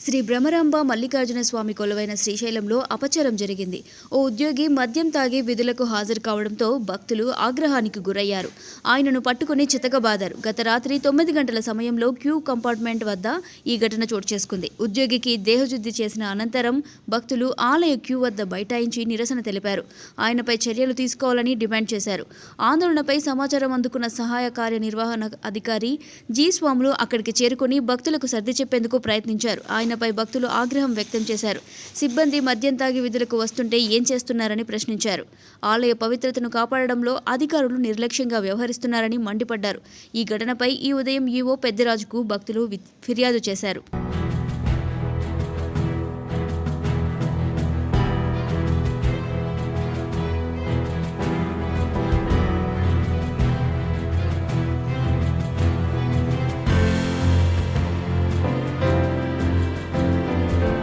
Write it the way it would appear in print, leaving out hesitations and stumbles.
శ్రీ భ్రమరాంబ మల్లికార్జున స్వామి కొలువైన శ్రీశైలంలో అపచారం జరిగింది. ఓ ఉద్యోగి మద్యం తాగి విధులకు హాజరు కావడంతో భక్తులు ఆగ్రహానికి గురయ్యారు. ఆయనను పట్టుకుని చితకబాదారు. గత రాత్రి 9 గంటల సమయంలో క్యూ కంపార్ట్మెంట్ వద్ద ఈ ఘటన చోటు చేసుకుంది. ఉద్యోగికి దేహశుద్ధి చేసిన అనంతరం భక్తులు ఆలయ క్యూ వద్ద బైఠాయించి నిరసన తెలిపారు. ఆయనపై చర్యలు తీసుకోవాలని డిమాండ్ చేశారు. ఆందోళనపై సమాచారం అందుకున్న సహాయ కార్యనిర్వహణ అధికారి జి స్వాములు అక్కడికి చేరుకుని భక్తులకు సర్ది చెప్పేందుకు ప్రయత్నించారు. ఆయనపై భక్తులు ఆగ్రహం వ్యక్తం చేశారు. సిబ్బంది మద్యం తాగి విధులకు వస్తుంటే ఏం చేస్తున్నారని ప్రశ్నించారు. ఆలయ పవిత్రతను కాపాడడంలో అధికారులు నిర్లక్ష్యంగా వ్యవహరిస్తున్నారని మండిపడ్డారు. ఈ ఘటనపై ఈ ఉదయం ఈవో పెద్దిరాజుకు భక్తులు ఫిర్యాదు చేశారు.